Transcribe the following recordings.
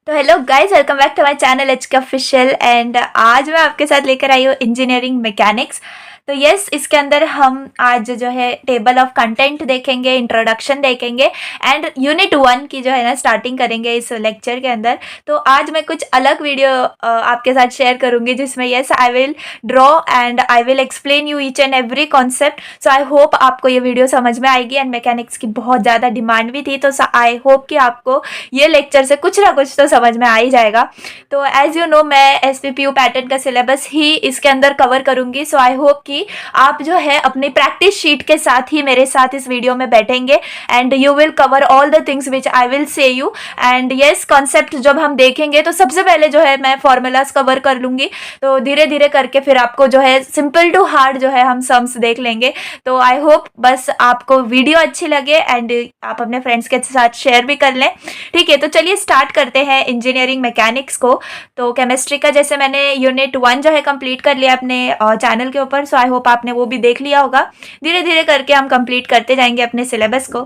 तो hello guys, welcome back to my channel H K official. And आज मैं आपके साथ लेकर आई हूँ इंजीनियरिंग मैकेनिक्स। तो यस, इसके अंदर हम आज जो है टेबल ऑफ कंटेंट देखेंगे, इंट्रोडक्शन देखेंगे एंड यूनिट 1 की जो है ना स्टार्टिंग करेंगे इस लेक्चर के अंदर। तो आज मैं कुछ अलग वीडियो आपके साथ शेयर करूंगी जिसमें yes I will draw and I will explain you each and every concept. So I hope आपको ये वीडियो समझ में आएगी एंड मैकेनिक्स की बहुत ज़्यादा डिमांड भी थी, तो आई होप कि आपको ये लेक्चर से कुछ ना कुछ तो समझ में आ ही जाएगा। तो एज यू नो, मैं SPPU पैटर्न का सिलेबस ही इसके अंदर कवर करूंगी। सो आई होप कि आप जो है अपनी प्रैक्टिस शीट के साथ ही मेरे साथ इस वीडियो में बैठेंगे and you will cover all the things which I will से यू। एंड यस, कॉन्सेप्ट जब हम देखेंगे तो सबसे पहले जो है मैं फॉर्मूलाज कवर कर लूंगी, तो धीरे धीरे करके फिर आपको जो है सिंपल टू हार्ड जो है हम सम्स देख लेंगे। तो आई होप बस आपको वीडियो अच्छी लगे एंड आप अपने फ्रेंड्स के साथ शेयर भी कर लें। ठीक है, तो चलिए स्टार्ट करते हैं इंजीनियरिंग मैकेनिक्स को। तो केमिस्ट्री का जैसे मैंने यूनिट 1 जो है कंप्लीट कर लिया अपने चैनल के ऊपर। सो आई होप आपने वो भी देख लिया होगा। धीरे धीरे करके हम कंप्लीट करते जाएंगे अपने सिलेबस को।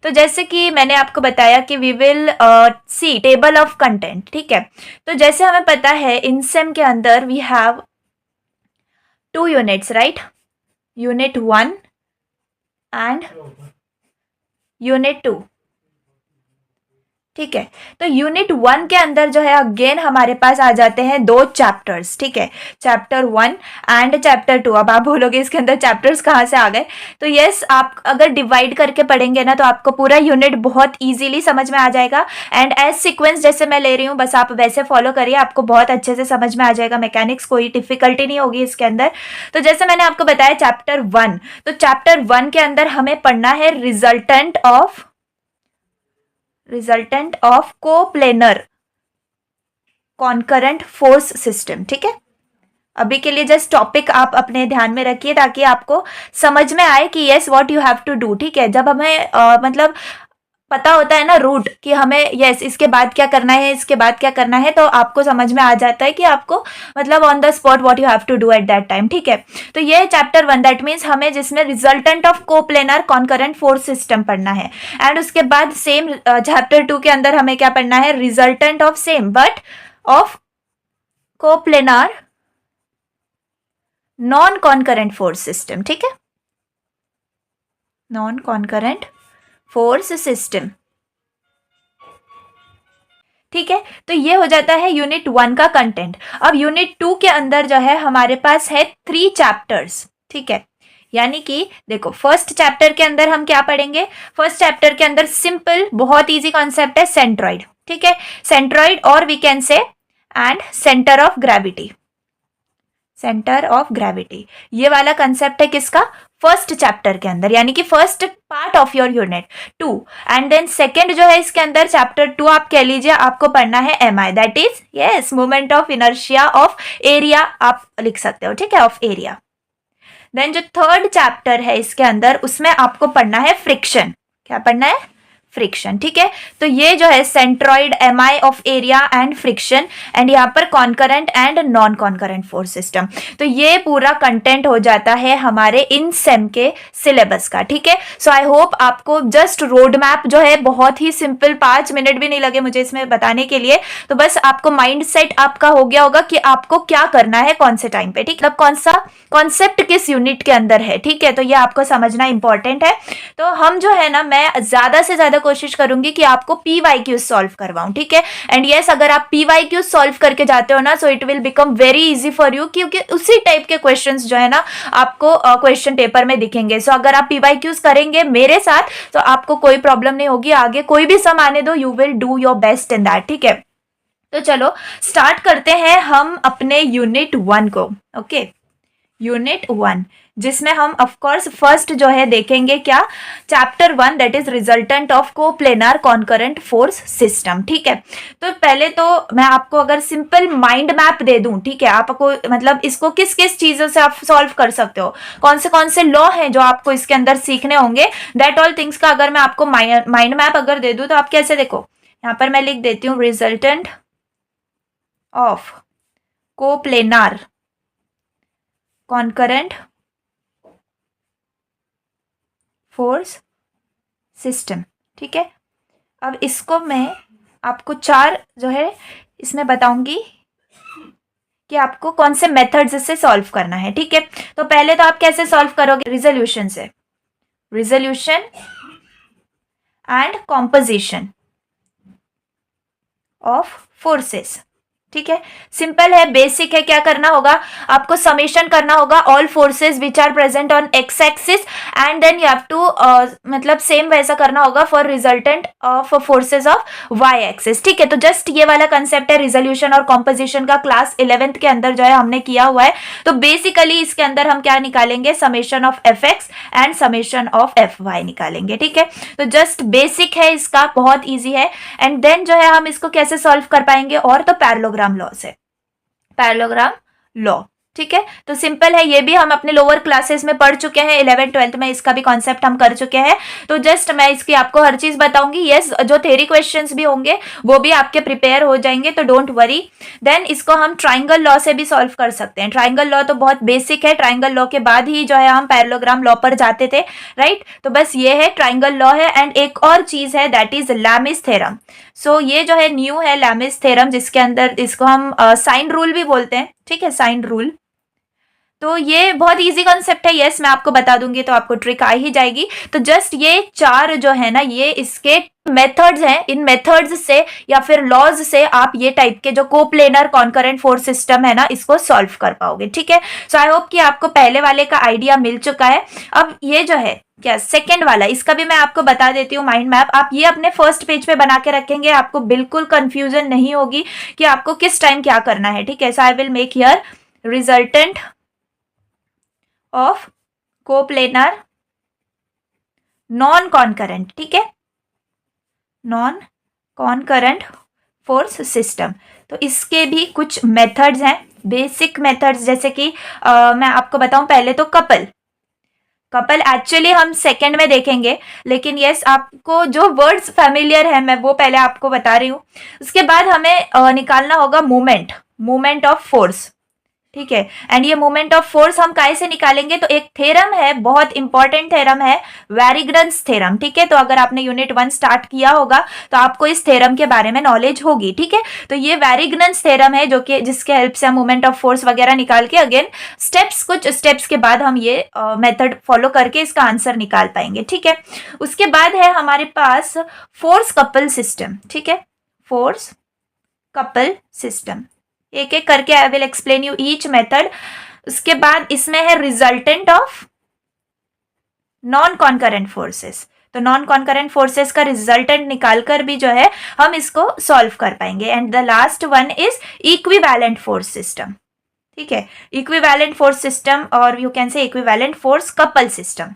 तो जैसे कि मैंने आपको बताया कि we will see table of content. ठीक है, तो जैसे हमें पता है इन सेम के अंदर we have 2 units, right? Unit 1 and unit 2। ठीक है, तो यूनिट 1 के अंदर जो है अगेन हमारे पास आ जाते हैं 2 चैप्टर्स। ठीक है, चैप्टर 1 एंड चैप्टर 2। अब आप बोलोगे इसके अंदर चैप्टर्स कहाँ से आ गए? तो यस, आप अगर डिवाइड करके पढ़ेंगे ना तो आपको पूरा यूनिट बहुत इजीली समझ में आ जाएगा। एंड एज सीक्वेंस जैसे मैं ले रही हूँ बस आप वैसे फॉलो करिए, आपको बहुत अच्छे से समझ में आ जाएगा मैकेनिक्स, कोई डिफिकल्टी नहीं होगी इसके अंदर। तो जैसे मैंने आपको बताया चैप्टर 1, तो चैप्टर 1 के अंदर हमें पढ़ना है resultant of coplanar concurrent force system. ठीक है, अभी के लिए जस्ट टॉपिक आप अपने ध्यान में रखिए ताकि आपको समझ में आए कि yes what you have to do. ठीक है, जब हमें मतलब पता होता है ना रूट कि हमें यस इसके बाद क्या करना है, इसके बाद क्या करना है, तो आपको समझ में आ जाता है कि आपको मतलब on the spot what you have to do at that time. ठीक है, तो ये चैप्टर 1 दैट मीन्स हमें जिसमें resultant of coplanar concurrent force system पढ़ना है। एंड उसके बाद सेम चैप्टर 2 के अंदर हमें क्या पढ़ना है? Resultant of same but of coplanar non concurrent force system. ठीक है, नॉन कॉन्करेंट फोर्स सिस्टम। ठीक है, तो ये हो जाता है यूनिट 1 का कंटेंट। अब यूनिट 2 के अंदर जो है हमारे पास है 3 चैप्टर्स। ठीक है, यानी कि देखो फर्स्ट चैप्टर के अंदर हम क्या पढ़ेंगे? फर्स्ट चैप्टर के अंदर सिंपल बहुत इजी कॉन्सेप्ट है, सेंट्रॉइड। ठीक है, सेंट्रॉइड और we can say and centre of gravity. Centre of gravity ये वाला कंसेप्ट है किसका? फर्स्ट चैप्टर के अंदर, यानी कि first part of your unit 2। And then second जो है इसके अंदर चैप्टर 2 आप कह लीजिए, आपको पढ़ना है MI, that is yes moment of inertia of area, आप लिख सकते हो। ठीक है, ऑफ एरिया। देन जो थर्ड चैप्टर है इसके अंदर उसमें आपको पढ़ना है फ्रिक्शन। क्या पढ़ना है? फ्रिक्शन। ठीक है, तो ये जो है centroid, MI of area and friction, and यहाँ पर concurrent and non concurrent force system. तो ये पूरा कंटेंट हो जाता है हमारे इन सेम के सिलेबस का। ठीक है, सो आई होप आपको जस्ट रोड मैप जो है बहुत ही सिंपल, 5 मिनट भी नहीं लगे मुझे इसमें बताने के लिए। तो बस आपको माइंड सेट आपका हो गया होगा कि आपको क्या करना है कौन से टाइम पे। ठीक है, कौन सा कॉन्सेप्ट किस यूनिट के अंदर है। ठीक है, तो ये आपको समझना इंपॉर्टेंट है। तो हम जो है ना, मैं ज्यादा से ज्यादा कोशिश करूंगी कि आपको PYQ सॉल्व करवाऊं। ठीक है, एंड यस अगर आप PYQ सॉल्व करके जाते हो ना so it will become very easy for you, क्योंकि उसी टाइप के क्वेश्चंस जो है ना आपको क्वेश्चन पेपर में दिखेंगे। सो अगर आप PYQs करेंगे मेरे साथ तो आपको कोई प्रॉब्लम नहीं होगी, आगे कोई भी सम आने दो, you will do your best in that. ठीक है, तो चलो स्टार्ट करते हैं हम अपने यूनिट 1 को। ओके, यूनिट 1 जिसमें हम ऑफ कोर्स फर्स्ट जो है देखेंगे क्या? Chapter 1 that is resultant of coplanar concurrent force system. ठीक है, तो पहले तो मैं आपको अगर सिंपल माइंड मैप दे दूं, ठीक है, आपको मतलब इसको किस किस चीजों से आप सॉल्व कर सकते हो, कौन से लॉ हैं जो आपको इसके अंदर सीखने होंगे, दैट ऑल थिंग्स का अगर मैं आपको माइंड मैप अगर दे दूं तो आप कैसे देखो, यहाँ पर मैं लिख देती हूँ resultant of coplanar concurrent force system. ठीक है, अब इसको मैं आपको 4 जो है इसमें बताऊंगी कि आपको कौन से मेथड्स से सॉल्व करना है, ठीक है। तो पहले तो आप कैसे सॉल्व करोगे, रिजोल्यूशन से, resolution and composition of forces, ठीक है। सिंपल है, बेसिक है। क्या करना होगा, आपको समेशन करना होगा all forces which are present on X axis and then you have to मतलब सेम वैसा करना होगा for resultant of forces of Y axis, ठीक है। तो जस्ट ये वाला कंसेप्ट है रिजोल्यूशन और कॉम्पोजिशन का, क्लास 11th के अंदर जो है हमने किया हुआ है। तो बेसिकली इसके अंदर हम क्या निकालेंगे, summation of F X and summation of F Y निकालेंगे, ठीक है। तो जस्ट बेसिक है इसका, बहुत ईजी है। एंड देन जो है हम इसको कैसे सॉल्व कर पाएंगे, और तो पैरेललोग्राम लॉ से, पैरेललोग्राम लॉ, ठीक है। तो सिंपल है, ये भी हम अपने लोअर क्लासेस में पढ़ चुके हैं, 11th 12th में इसका भी कॉन्सेप्ट हम कर चुके हैं। तो जस्ट मैं इसकी आपको हर चीज बताऊंगी। यस, जो थ्योरी क्वेश्चंस भी होंगे वो भी आपके प्रिपेयर हो जाएंगे, तो डोंट वरी। देन इसको हम ट्राइंगल लॉ से भी सॉल्व कर सकते हैं। ट्राइंगल लॉ तो बहुत बेसिक है, ट्राइंगल लॉ के बाद ही जो है हम पैरेललोग्राम लॉ पर जाते थे, राइट। तो बस ये है, ट्राइंगल लॉ है। एंड एक और चीज है, दैट इज लैमिस थ्योरम। सो ये जो है न्यू है, लैमिस थ्योरम, जिसके अंदर इसको हम साइन रूल भी बोलते हैं, ठीक है, साइन रूल। तो ये बहुत इजी कॉन्सेप्ट है। यस, मैं आपको बता दूंगी तो आपको ट्रिक आ ही जाएगी। तो जस्ट ये 4 जो है ना, ये इसके मेथड्स हैं। इन मेथड्स से या फिर लॉज से आप ये टाइप के जो कोप्लेनर कॉन्करेंट फोर्स सिस्टम है ना, इसको सॉल्व कर पाओगे, ठीक है। सो आई होप कि आपको पहले वाले का आइडिया मिल चुका है। अब ये जो है क्या सेकंड वाला, इसका भी मैं आपको बता देती हूँ माइंड मैप। आप ये अपने फर्स्ट पेज पे बना के रखेंगे, आपको बिल्कुल कंफ्यूजन नहीं होगी कि आपको किस टाइम क्या करना है, ठीक है। So I will make here resultant of coplanar non concurrent, ठीक है, नॉन कॉन्करेंट फोर्स सिस्टम। तो इसके भी कुछ मेथड्स हैं, बेसिक मेथड्स, जैसे कि मैं आपको बताऊं पहले तो कपल एक्चुअली हम सेकंड में देखेंगे, लेकिन यस आपको जो वर्ड्स फैमिलियर है मैं वो पहले आपको बता रही हूँ। उसके बाद हमें निकालना होगा मोमेंट ऑफ फोर्स, ठीक है। एंड ये मोमेंट ऑफ फोर्स हम काहे से निकालेंगे, तो एक थ्योरम है, बहुत इंपॉर्टेंट थ्योरम है, वैरिग्रंस थ्योरम, ठीक है। तो अगर आपने यूनिट 1 स्टार्ट किया होगा तो आपको इस थ्योरम के बारे में नॉलेज होगी, ठीक है। तो ये वैरिग्रंस थ्योरम है, जो कि जिसके हेल्प से हम मोमेंट ऑफ फोर्स वगैरह निकाल के अगेन कुछ स्टेप्स के बाद हम ये मेथड फॉलो करके इसका आंसर निकाल पाएंगे, ठीक है। उसके बाद है हमारे पास फोर्स कपल सिस्टम, ठीक है, फोर्स कपल सिस्टम। एक एक करके I will explain you each method. उसके बाद इसमें है resultant of non concurrent forces. तो नॉन कॉन्करेंट फोर्सेस का रिजल्टेंट निकालकर भी जो है हम इसको सॉल्व कर पाएंगे। And the last one is equivalent force system, ठीक है, इक्विवेलेंट फोर्स सिस्टम, और you can say equivalent force couple system,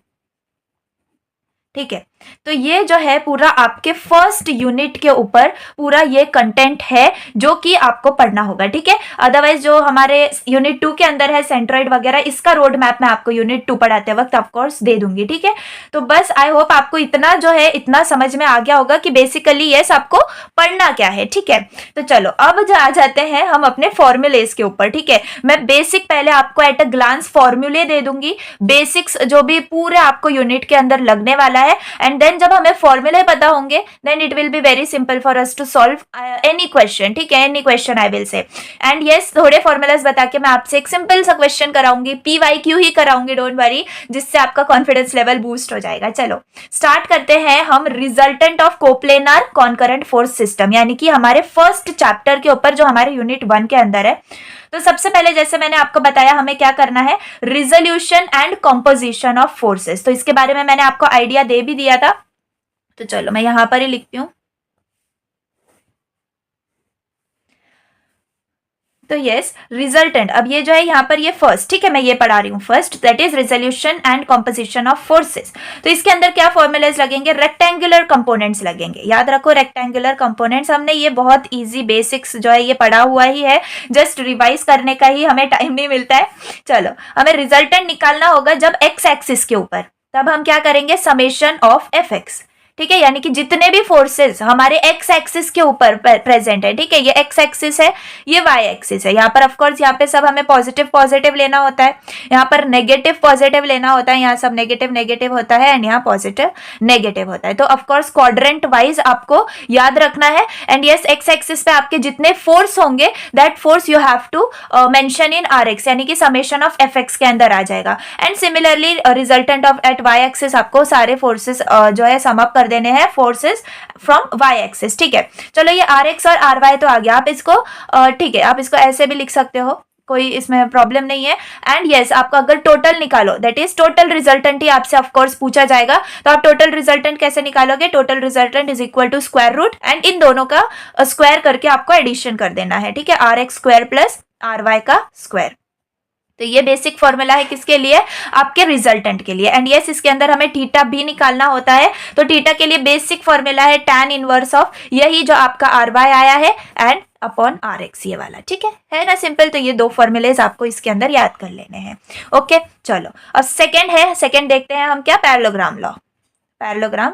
ठीक है। तो ये जो है पूरा आपके फर्स्ट यूनिट के ऊपर पूरा ये कंटेंट है जो कि आपको पढ़ना होगा, ठीक है। अदरवाइज जो हमारे यूनिट 2 के अंदर है सेंट्रॉइड वगैरह, इसका रोड मैप मैं आपको यूनिट 2 पढ़ाते वक्त ऑफ कोर्स दे दूंगी, ठीक है। तो बस आई होप आपको इतना जो है इतना समझ में आ गया होगा कि बेसिकली यस आपको पढ़ना क्या है, ठीक है। तो चलो अब आ जाते हैं हम अपने फॉर्मूलेस के ऊपर, ठीक है। मैं बेसिक पहले आपको एट अ ग्लांस फॉर्मूले दे दूंगी, बेसिक्स जो भी पूरे आपको यूनिट के अंदर लगने वाला है। एंड देन जब हमें फॉर्मूले पता होंगे then it will be very simple for us to solve any question, ठीक है, any question I will say. And yes थोड़े फॉर्मूलाज बता के मैं आपसे एक सिंपल सा क्वेश्चन कराऊंगी, PYQ ही कराऊंगी, डोंट वरी, जिससे आपका कॉन्फिडेंस लेवल बूस्ट हो जाएगा। चलो स्टार्ट करते हैं हम resultant of coplanar concurrent force system, यानी कि हमारे फर्स्ट चैप्टर के ऊपर जो हमारे यूनिट 1 के अंदर है। तो सबसे पहले जैसे मैंने आपको बताया हमें क्या करना है, resolution and composition of forces. तो इसके बारे में मैंने आपको आइडिया दे भी दिया था, तो चलो मैं यहां पर ही लिखती हूं। तो यस रिजल्टेंट, अब ये जो है यहाँ पर ये फर्स्ट, ठीक है, मैं ये पढ़ा रही हूँ first, that is resolution and composition of forces. तो इसके अंदर क्या फॉर्मूलाज लगेंगे, रेक्टेंगुलर कंपोनेंट्स लगेंगे। याद रखो रेक्टेंगुलर कंपोनेंट्स, हमने ये बहुत इजी बेसिक्स जो है ये पढ़ा हुआ ही है, जस्ट रिवाइज करने का ही हमें टाइम नहीं मिलता है। चलो हमें रिजल्टेंट निकालना होगा जब एक्स एक्सिस के ऊपर, तब हम क्या करेंगे, समेशन ऑफ एफ एक्स, ठीक है, यानी कि जितने भी फोर्सेस हमारे एक्स एक्सिस के ऊपर प्रेजेंट है, ठीक है, ये एक्स एक्सिस है, ये वाई एक्सिस है, यहाँ पर ऑफकोर्स यहाँ पे सब हमें पॉजिटिव पॉजिटिव लेना होता है, यहाँ पर नेगेटिव पॉजिटिव लेना होता है, यहाँ सब नेगेटिव नेगेटिव होता है एंड यहाँ पॉजिटिव नेगेटिव होता है। तो ऑफकोर्स क्वाड्रेंट वाइज आपको याद रखना है। एंड यस, एक्स एक्सिस पे आपके जितने फोर्स होंगे that force you have to mention in R X, यानी कि समेशन ऑफ एफ एक्स के अंदर आ जाएगा। And similarly resultant of at Y axis आपको सारे फोर्सेस जो है सम अप कर देने हैं, फोर्सेस फ्रॉम वाई एक्सिस, ठीक है। चलो ये आर एक्स और आर वाई तो आ गया, आप इसको ठीक है, आप इसको ऐसे भी लिख सकते हो, कोई इसमें प्रॉब्लम नहीं है। एंड यस, आपका अगर टोटल निकालो, दैट इज टोटल रिजल्टेंट ही आपसे ऑफ कोर्स पूछा जाएगा, तो आप टोटल रिजल्टेंट कैसे निकालोगे? Total resultant is equal to square root and इन दोनों का स्क्वायर करके आपको एडिशन कर देना है, ठीक है, R X square plus R Y का स्क्वायर। तो ये बेसिक फॉर्मूला है किसके लिए? आपके रिजल्टेंट के लिए। एंड यस, इसके अंदर हमें थीटा भी निकालना होता है, तो थीटा के लिए बेसिक फॉर्मूला है tan इनवर्स ऑफ यही जो आपका आर वाई आया है एंड अपॉन आर एक्स, ये वाला, ठीक है ना, सिंपल। तो ये दो फॉर्मूलेज आपको इसके अंदर याद कर लेने हैं। ओके, चलो अब सेकेंड है, सेकेंड देखते हैं हम क्या, पैरेललोग्राम लॉ। पैरेललोग्राम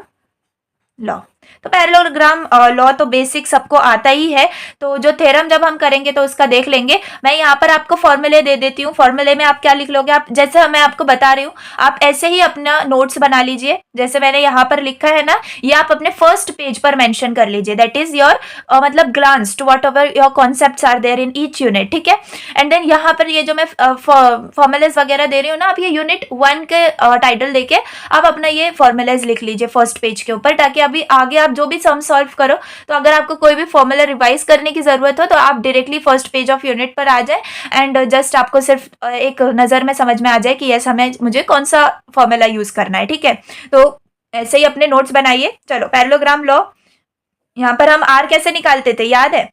लॉ, तो पैरेललोग्राम लॉ तो बेसिक सबको आता ही है, तो जो थ्योरम जब हम करेंगे तो उसका देख लेंगे। मैं यहाँ पर आपको फॉर्मूले दे देती हूँ, फॉर्मूले में आप क्या लिख लोगे, आप जैसे मैं आपको बता रही हूँ आप ऐसे ही अपना नोट्स बना लीजिए, जैसे मैंने यहाँ पर लिखा है ना, ये आप अपने फर्स्ट पेज पर मेंशन कर लीजिए, दैट इज योर मतलब glance to whatever your concepts are there in each unit, ठीक है। एंड देन यहाँ पर ये जो मैं फॉर्मूलेज वगैरह दे रही हूँ ना, आप ये यूनिट 1 के टाइटल देके आप अपना ये फॉर्मूलेज लिख लीजिए फर्स्ट पेज के ऊपर, ताकि अभी आगे आप जो भी सम सॉल्व करो तो अगर आपको कोई भी फॉर्मूला रिवाइज करने की जरूरत हो तो आप directly first page of unit पर आ जाए एंड जस्ट आपको सिर्फ एक नजर में समझ में आ जाए कि यस हमें मुझे कौन सा फॉर्मूला यूज करना है, ठीक है। तो ऐसे ही अपने नोट्स बनाइए। चलो पैरेललोग्राम लॉ, यहाँ पर हम आर कैसे निकालते थे याद है,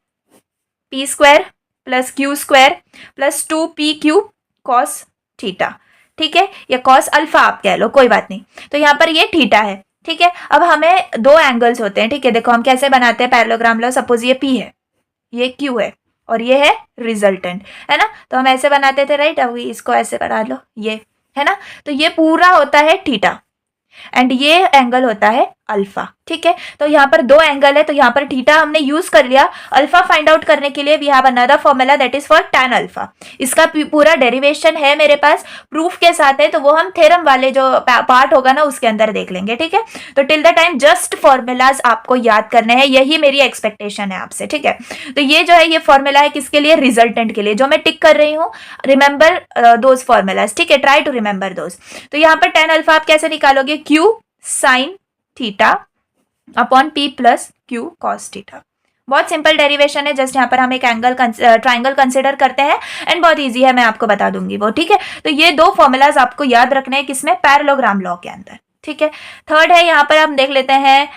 P square plus Q square plus 2p cube cos theta, ठीक है, या कॉस अल्फा आप कह लो, कोई बात नहीं। तो यहाँ पर ये थीटा है, ठीक है। अब हमें दो एंगल्स होते हैं, ठीक है, देखो हम कैसे बनाते हैं पैरेललोग्राम लॉ, सपोज ये P है, ये Q है और ये है रिजल्टेंट, है ना, तो हम ऐसे बनाते थे, राइट। अब इसको ऐसे बना लो, ये है ना, तो ये पूरा होता है थीटा एंड ये एंगल होता है अल्फा, ठीक है। तो यहाँ पर दो एंगल है, तो यहाँ पर थीटा हमने यूज कर लिया। अल्फा फाइंड आउट करने के लिए we have another formula that is for tan alpha. इसका पूरा डेरिवेशन है मेरे पास, प्रूफ के साथ है, तो वो हम थ्योरम वाले जो पार्ट होगा ना उसके अंदर देख लेंगे, ठीक है। तो till the time just formulas आपको याद करने हैं, यही मेरी एक्सपेक्टेशन है आपसे, ठीक है। तो ये जो है ये फॉर्मूला है किसके लिए? रिजल्टेंट के लिए, जो मैं टिक कर रही हूँ। रिमेंबर दोज फॉर्मूलाज, ठीक है, ट्राई टू रिमेंबर दोज। तो यहाँ पर tan अल्फा आप कैसे निकालोगे? Q sine theta upon P plus Q cos theta. बहुत सिंपल डेरिवेशन है, जस्ट यहाँ पर हम एक एंगल ट्राइंगल कंसिडर करते हैं एंड बहुत इजी है, मैं आपको बता दूंगी वो, ठीक है। तो ये दो फॉर्मूलाज आपको याद रखने हैं किसमें? पैरेललोग्राम लॉ के अंदर, ठीक है। थर्ड है यहाँ पर हम देख लेते हैं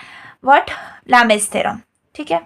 व्हाट, लैमिस थ्योरम, ठीक है,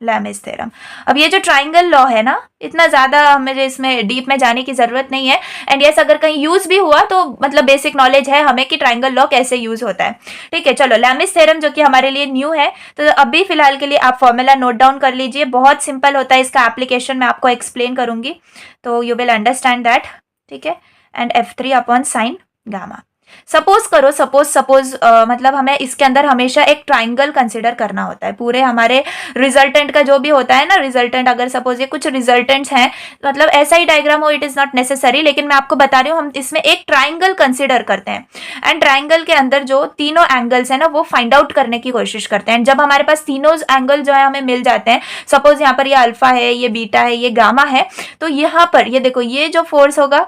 लैमिस थ्योरम। अब ये जो ट्राइंगल लॉ है ना, इतना ज़्यादा हमें इसमें डीप में जाने की ज़रूरत नहीं है। एंड यस, अगर कहीं यूज़ भी हुआ तो मतलब बेसिक नॉलेज है हमें कि ट्राइंगल लॉ कैसे यूज़ होता है, ठीक है। चलो लैमिस थ्योरम जो कि हमारे लिए न्यू है, तो अभी फिलहाल के लिए आप फॉर्मूला नोट डाउन कर लीजिए, बहुत सिंपल होता है, इसका एप्लीकेशन मैं आपको एक्सप्लेन करूंगी तो यू विल अंडरस्टैंड दैट, ठीक है। And F3 upon sign gamma. Suppose करो, सपोज मतलब हमें इसके अंदर हमेशा एक ट्राइंगल कंसिडर करना होता है, पूरे हमारे रिजल्टेंट का जो भी होता है ना, रिजल्टेंट अगर सपोज ये कुछ रिजल्टेंट्स हैं, मतलब ऐसा ही डायग्राम हो, इट इज नॉट नेसेसरी, लेकिन मैं आपको बता रही हूँ हम इसमें एक ट्राइंगल कंसिडर करते हैं एंड ट्राइंगल के अंदर जो तीनों एंगल्स है ना वो फाइंड आउट करने की कोशिश करते हैं। जब हमारे पास तीनों एंगल जो है हमें मिल जाते हैं, सपोज यहाँ पर ये अल्फा है, ये बीटा है, ये गामा है, तो यहाँ पर ये देखो ये जो फोर्स होगा,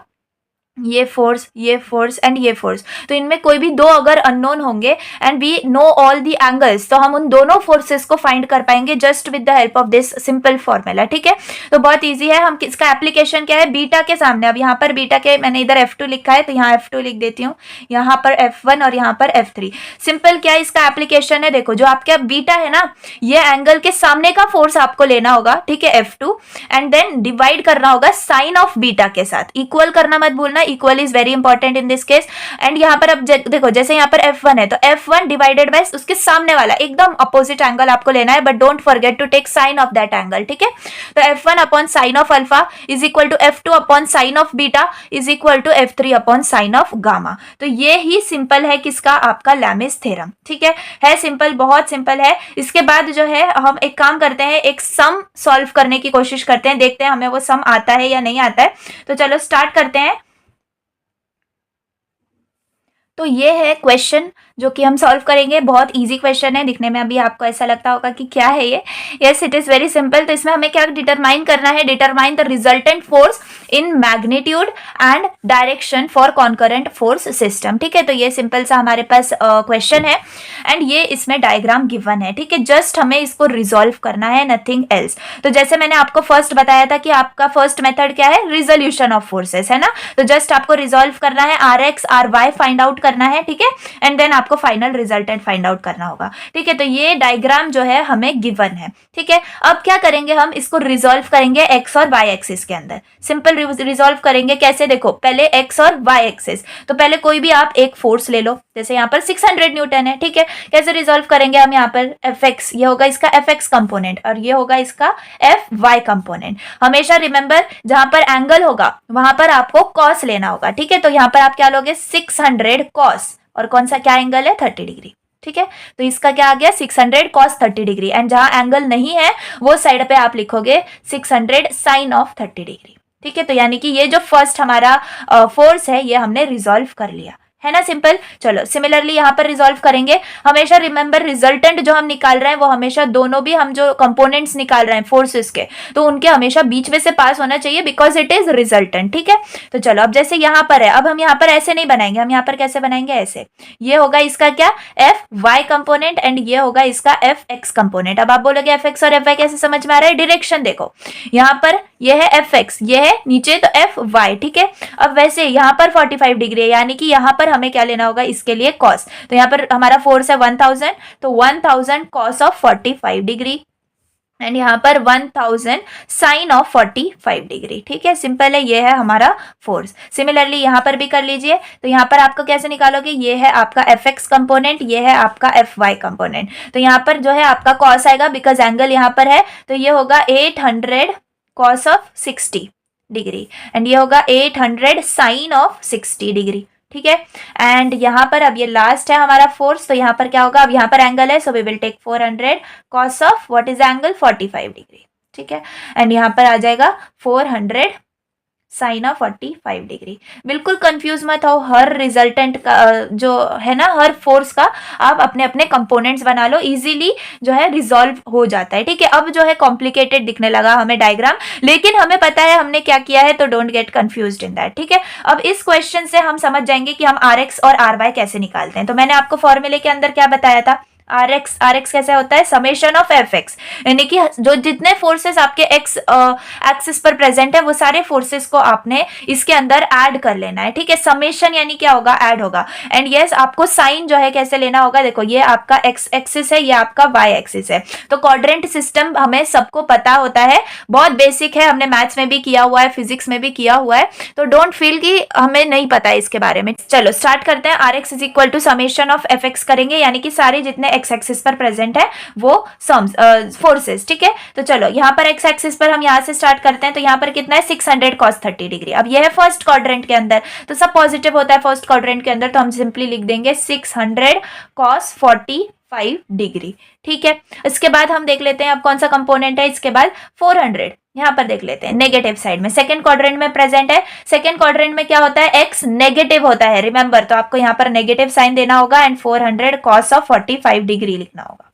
ये फोर्स एंड ये फोर्स, तो इनमें कोई भी दो अगर अननोन होंगे and we know all the angles, तो हम उन दोनों फोर्सेस को फाइंड कर पाएंगे just with the help of this simple formula, ठीक है। तो बहुत इजी है, हम इसका एप्लीकेशन क्या है, बीटा के सामने, अब यहाँ पर बीटा के मैंने इधर F2 लिखा है तो यहाँ F2 लिख देती हूँ, यहाँ पर F1 और यहाँ पर F3। सिंपल क्या है इसका एप्लीकेशन है, देखो जो आपका बीटा है ना, ये एंगल के सामने का फोर्स आपको लेना होगा, ठीक है, F2, एंड देन डिवाइड करना होगा साइन ऑफ बीटा के साथ, इक्वल करना मत भूलना, ना equal is very important in this case. And यहाँ पर अब देखो जैसे यहाँ पर F1 है तो F1 डिवाइडेड बाय उसके सामने वाला एकदम अपोजिट एंगल आपको लेना है, but don't forget to take sine of that angle, ठीक है। तो F1 upon sine of alpha is equal to F2 upon sine of beta is equal to F3 upon sine of gamma. तो ये ही simple है किसका, आपका Lami's theorem, ठीक है सिंपल, बहुत सिंपल है। इसके बाद जो है हम एक काम करते हैं, एक सम सॉल्व करने की कोशिश करते हैं, देखते हैं हमें वो सम आता है या नहीं आता है। तो चलो स्टार्ट करते हैं। तो ये है क्वेश्चन जो कि हम सॉल्व करेंगे, बहुत इजी क्वेश्चन है, दिखने में अभी आपको ऐसा लगता होगा कि क्या है ये, yes it is very simple. तो इसमें हमें क्या डिटरमाइन करना है, determine the resultant force in magnitude and direction for concurrent force system, ठीक है। तो ये सिंपल सा हमारे पास क्वेश्चन है एंड ये इसमें डायग्राम गिवन है, ठीक है। जस्ट हमें इसको रिजॉल्व करना है, नथिंग एल्स। तो जैसे मैंने आपको फर्स्ट बताया था कि आपका फर्स्ट मेथड क्या है, रिजोल्यूशन ऑफ फोर्सेस, है ना। तो जस्ट आपको रिजॉल्व करना है, RX RY फाइंड आउट करना है, ठीक है, एंड देन आपको फाइनल रिजल्टेंट फाइंड आउट करना होगा, ठीक है। तो ये डायग्राम जो है हमें गिवन है, ठीक है। अब क्या करेंगे, हम इसको रिजॉल्व करेंगे एक्स और वाई एक्सिस के अंदर। सिंपल रिजॉल्व करेंगे कैसे, देखो पहले एक्स और वाई एक्सिस, तो पहले कोई भी आप एक फोर्स ले लो, जैसे यहाँ पर 600 न्यूटन है, ठीक है। कैसे रिजॉल्व करेंगे हम, यहाँ पर Fx, ये होगा इसका Fx कंपोनेंट और ये होगा इसका Fy कंपोनेंट। हमेशा रिमेंबर जहां पर एंगल होगा वहां पर आपको कॉस लेना होगा, ठीक है। तो यहाँ पर आप क्या लोगे, 600 कॉस, और कौन सा क्या एंगल है, 30 डिग्री, ठीक है। तो इसका क्या आ गया, 600 कॉस 30 डिग्री, एंड जहां एंगल नहीं है वो साइड पे आप लिखोगे 600 साइन ऑफ 30 डिग्री, ठीक है। तो यानी कि ये जो फर्स्ट हमारा फोर्स है ये हमने रिजॉल्व कर लिया, है ना, सिंपल। चलो सिमिलरली यहाँ पर रिजॉल्व करेंगे। हमेशा रिमेंबर रिजल्टेंट जो हम निकाल रहे हैं वो हमेशा दोनों भी हम जो कंपोनेंट्स निकाल रहे हैं फोर्सेस के, तो उनके हमेशा बीच में से पास होना चाहिए बिकॉज इट इज रिजल्टेंट, ठीक है। तो चलो अब जैसे यहाँ पर है, अब हम यहाँ पर ऐसे नहीं बनाएंगे, हम यहाँ पर कैसे बनाएंगे, ऐसे। ये होगा इसका क्या, Fy कंपोनेंट एंड ये होगा इसका Fx कंपोनेंट। अब आप बोलोगे Fx और Fy कैसे समझ में आ रहा है, डायरेक्शन देखो, यहाँ पर ये है Fx, ये है नीचे तो Fy, ठीक है। अब वैसे यहाँ पर 45 डिग्री है, यानी कि यहाँ पर हमें क्या लेना होगा, इसके लिए कॉस। तो यहाँ पर हमारा फोर्स है 1000, तो 1000 कॉस ऑफ 45 डिग्री एंड यहाँ पर 1000 साइन ऑफ 45 डिग्री, ठीक है। सिंपल है, ये है हमारा फोर्स। सिमिलरली यहाँ पर भी कर लीजिए। तो यहाँ पर आपको कैसे निकालोगे, ये है आपका Fx कंपोनेंट, ये है आपका Fy कंपोनेंट। तो यहाँ पर जो है आपका कॉस आएगा बिकॉज एंगल यहाँ पर है, तो ये होगा 800 कॉस ऑफ 60 डिग्री एंड ये होगा 800 साइन ऑफ 60 डिग्री, ठीक है। एंड यहाँ पर अब ये लास्ट है हमारा फोर्स, तो यहाँ पर क्या होगा, अब यहाँ पर एंगल है, so we will take 400 cos of what is angle 45 degree, ठीक है। एंड यहाँ पर आ जाएगा 400 साइन ऑफ 45 डिग्री। बिल्कुल कंफ्यूज मत हो, हर रिजल्टेंट का जो है ना, हर फोर्स का आप अपने अपने कंपोनेंट्स बना लो, इजीली जो है रिजॉल्व हो जाता है, ठीक है। अब जो है कॉम्प्लिकेटेड दिखने लगा हमें डायग्राम, लेकिन हमें पता है हमने क्या किया है, तो don't get confused in that, ठीक है। अब इस क्वेश्चन से हम समझ जाएंगे कि हम RX और RY कैसे निकालते हैं। तो मैंने आपको फॉर्मूले के अंदर क्या बताया था, RX कैसे होता है, समेशन ऑफ Fx, यानी कि जो जितने फोर्सेस आपके x एक्सिस पर प्रेजेंट है वो सारे फोर्सेस को आपने इसके अंदर ऐड कर लेना है, ठीक है। समेशन यानी क्या होगा, ऐड होगा। एंड यस आपको साइन जो है कैसे लेना होगा, देखो ये आपका x एक्सिस है, ये आपका y एक्सिस है। तो क्वाड्रेंट सिस्टम हमें सबको पता होता है, बहुत बेसिक है, हमने मैथ्स में भी किया हुआ है, फिजिक्स में भी किया हुआ है, तो डोंट फील कि हमें नहीं पता है इसके बारे में। चलो स्टार्ट करते हैं। RX is equal to summation of Fx करेंगे, यानी कि सारे जितने x एक्सिस पर प्रेजेंट है वो सम्स फोर्सेस, ठीक है। तो चलो यहाँ पर x एक्सिस पर हम यहाँ से स्टार्ट करते हैं। तो यहाँ पर कितना है, 600 cos 30 डिग्री। अब ये है फर्स्ट क्वाड्रेंट के अंदर, तो सब पॉजिटिव होता है फर्स्ट क्वाड्रेंट के अंदर, तो हम सिंपली लिख देंगे 600 cos 45 डिग्री, ठीक है। इसके बाद हम देख लेते हैं अब कौन सा कंपोनेंट है, इसके बाद 400 यहाँ पर देख लेते हैं नेगेटिव साइड में, सेकंड क्वाड्रेंट में प्रेजेंट है। सेकंड क्वाड्रेंट में क्या होता है, x नेगेटिव होता है, रिमेंबर, तो आपको यहाँ पर नेगेटिव साइन देना होगा एंड 400 cos ऑफ 45 डिग्री लिखना होगा,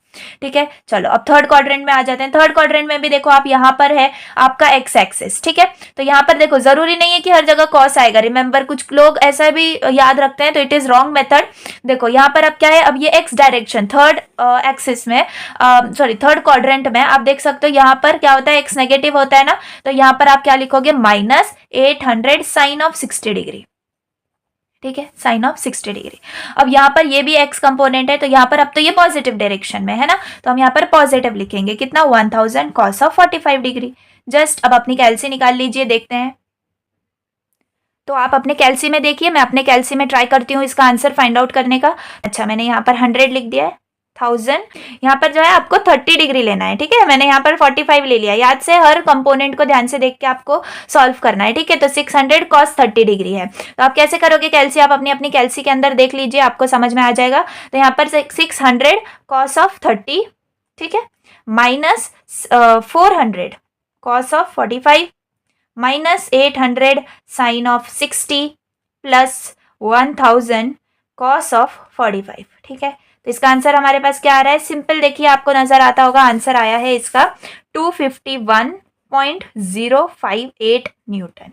ठीक है। चलो अब थर्ड क्वाड्रेंट में आ जाते हैं। थर्ड क्वाड्रेंट में भी देखो आप, यहाँ पर है आपका x एक्सिस, ठीक है। तो यहाँ पर देखो जरूरी नहीं है कि हर जगह कॉस आएगा, रिमेंबर कुछ लोग ऐसा भी याद रखते हैं, तो इट इज रॉन्ग मेथड। देखो यहाँ पर अब क्या है, अब ये x डायरेक्शन थर्ड एक्सिस में थर्ड क्वाड्रेंट में आप देख सकते हो, यहाँ पर क्या होता है, x नेगेटिव होता है ना, तो यहाँ पर आप क्या लिखोगे, -800 साइन ऑफ 60 डिग्री, ठीक है, साइन ऑफ 60 डिग्री। अब यहाँ पर ये भी x कंपोनेंट है, तो यहाँ पर अब तो ये पॉजिटिव डायरेक्शन में है ना, तो हम यहाँ पर पॉजिटिव लिखेंगे, कितना, 1000 cos ऑफ 45 डिग्री। जस्ट अब अपनी कैलसी निकाल लीजिए, देखते हैं। तो आप अपने कैलसी में देखिए, मैं अपने कैलसी में ट्राई करती हूँ इसका आंसर फाइंड आउट करने का। अच्छा, मैंने यहाँ पर 100 लिख दिया है, 1000 यहाँ पर जो है आपको 30 डिग्री लेना है, ठीक है। मैंने यहाँ पर 45 ले लिया। याद से हर कंपोनेंट को ध्यान से देख के आपको सॉल्व करना है, ठीक है। तो 600 cos 30 डिग्री है, तो आप कैसे करोगे कैलसी, आप अपनी अपनी कैलसी के अंदर देख लीजिए, आपको समझ में आ जाएगा। तो यहाँ पर 600 cos ऑफ 30, ठीक है, minus 400 cos of 45 minus 800 sine of 60 plus 1000 cos of 45, ठीक है। तो इसका आंसर हमारे पास क्या आ रहा है, सिंपल देखिए, आपको नजर आता होगा, आंसर आया है इसका 251.058 न्यूटन,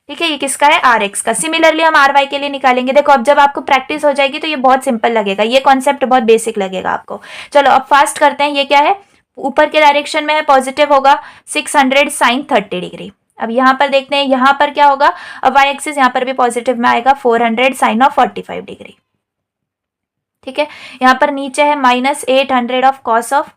ठीक है। ये किसका है, आर एक्स का। सिमिलरली हम आर वाई के लिए निकालेंगे। देखो अब जब आपको प्रैक्टिस हो जाएगी तो ये बहुत सिंपल लगेगा, ये कॉन्सेप्ट बहुत बेसिक लगेगा आपको। चलो अब फास्ट करते हैं। ये क्या है, ऊपर के डायरेक्शन में है, पॉजिटिव होगा 600 साइन 30 डिग्री। अब यहाँ पर देखते हैं यहाँ पर क्या होगा, अब वाई एक्सिस यहाँ पर भी पॉजिटिव में आएगा 400 साइन ऑफ 45 डिग्री, ठीक है। यहाँ पर नीचे है minus 800 of cos of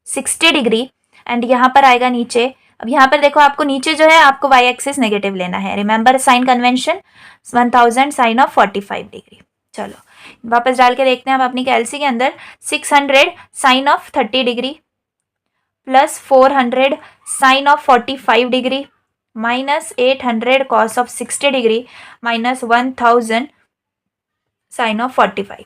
60 degree and यहाँ पर आएगा नीचे। अब यहाँ पर देखो आपको नीचे जो है आपको वाई एक्सिस नेगेटिव लेना है, remember sign convention, 1000 sine of 45 degree. चलो वापस डाल के देखते हैं हम अपनी कैलसी के अंदर, 600 sine of 30 degree plus 400 sine of 45 degree minus 800 cos of 60 degree minus 1000 sine of 45।